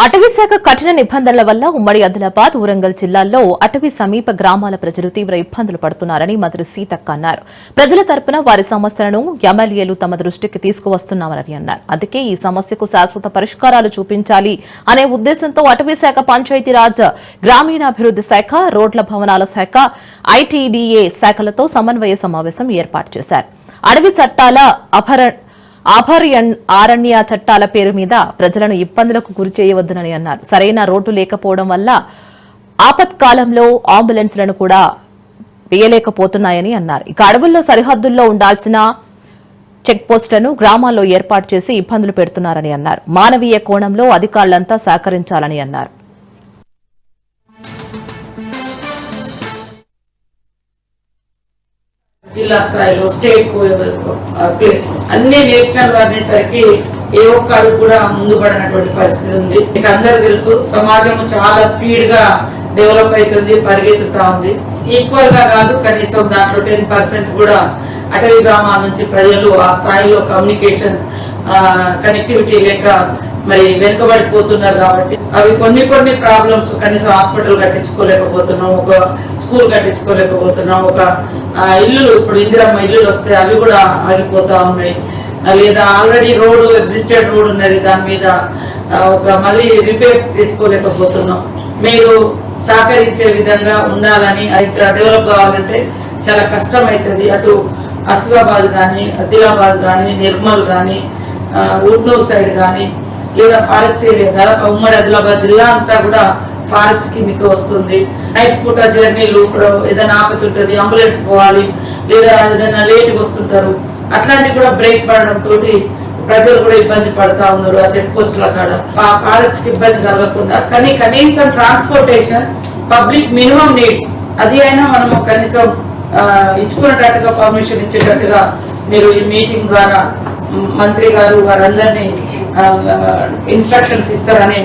అటవీ శాఖ కఠిన నిబంధనల వల్ల ఉమ్మడి ఆదిలాబాద్ వరంగల్ జిల్లాల్లో అటవీ సమీప గ్రామాల ప్రజలు తీవ్ర ఇబ్బందులు పడుతున్నారని మంత్రి సీతక్క అన్నారు. ప్రజల తరపున వారి సమస్యలను ఎమ్మెల్యేలు తమ దృష్టికి తీసుకువస్తున్నామని అన్నారు. అందుకే ఈ సమస్యకు శాశ్వత పరిష్కారాలు చూపించాలి అనే ఉద్దేశంతో అటవీ శాఖ, పంచాయతీరాజ్, గ్రామీణాభివృద్ది శాఖ, రోడ్ల భవనాల శాఖ, ఐటీడీఏ శాఖలతో సమన్వయ సమావేశం ఏర్పాటు చేశారు. అడవి చట్టాల అరణ్య చట్టాల పేరు మీద ప్రజలను ఇబ్బందులకు గురి చేయవద్దని అన్నారు. సరైన రోడ్డు లేకపోవడం వల్ల ఆపత్కాలంలో అంబులెన్స్లను కూడా వేయలేకపోతున్నాయని అన్నారు. ఇక అడవుల్లో సరిహద్దుల్లో ఉండాల్సిన చెక్ పోస్టులను గ్రామాల్లో ఏర్పాటు చేసి ఇబ్బందులు పెడుతున్నారని అన్నారు. మానవీయ కోణంలో అధికారులంతా సహకరించాలని అన్నారు. జిల్లా స్థాయిలో, స్టేట్ ప్లేస్ అన్ని నేషనల్ అనేసరికి ఏ ఒక్క అడుగు కూడా ముందు పడినటువంటి పరిస్థితి ఉంది. మీకు అందరూ తెలుసు, సమాజం చాలా స్పీడ్ గా డెవలప్ అవుతుంది, పరిగెత్తుతా ఉంది. ఈక్వల్ గా కాదు, కనీసం దాంట్లో 10% కూడా అటవీ గ్రామాల నుంచి ప్రజలు ఆ స్థాయిలో కమ్యూనికేషన్ కనెక్టివిటీ లేక మరి వెనుకబడిపోతున్నారు. కాబట్టి అవి కొన్ని ప్రాబ్లమ్స్, కనీసం హాస్పిటల్ కట్టించుకోలేకపోతున్నాం, ఒక స్కూల్ కట్టించుకోలేకపోతున్నాం, ఒక ఇల్లులు, ఇప్పుడు ఇందిరమ్మ ఇల్లులు వస్తే అవి కూడా ఆగిపోతా ఉన్నాయి. లేదా ఆల్రెడీ రోడ్డు, ఎగ్జిస్టెడ్ రోడ్ ఉన్నది, దాని మీద ఒక మళ్ళీ రిపేర్స్ తీసుకోలేకపోతున్నాం. మీరు సహకరించే విధంగా ఉండాలని, డెవలప్ కావాలంటే చాలా కష్టం అవుతుంది. అటు ఆసిఫాబాద్ కానీ, ఆదిలాబాద్ కానీ, నిర్మల్ కానీ, ఊట్నూరు సైడ్ కానీ, లేదా ఫారెస్ట్ ఏరియా, దాదాపు ఉమ్మడి ఆదిలాబాద్ జిల్లా అంతా కూడా ఫారెస్ట్ కి మీకు వస్తుంది. నైట్ పూట జర్నీలు, ఇప్పుడు ఏదైనా ఆపత్తి ఉంటుంది, అంబులెన్స్ పోవాలి, లేదా ఏదైనా లేట్గా వస్తుంటారు, అట్లాంటివి కూడా బ్రేక్ పడడం తోటి ప్రజలు కూడా ఇబ్బంది పడతా ఉన్నారు. ఆ చెక్ పోస్టుల కాడ ఆ ఫారెస్ట్ కి ఇబ్బంది కలగకుండా కనీసం ట్రాన్స్పోర్టేషన్, పబ్లిక్ మినిమం నీడ్స్ అది అయినా మనము కనీసం ఇచ్చుకునేటట్టుగా, పర్మిషన్ ఇచ్చేటట్టుగా మీరు ఈ మీటింగ్ ద్వారా మంత్రి గారు వారందరినీ ఇన్స్ట్రక్షన్స్ ఇస్తారని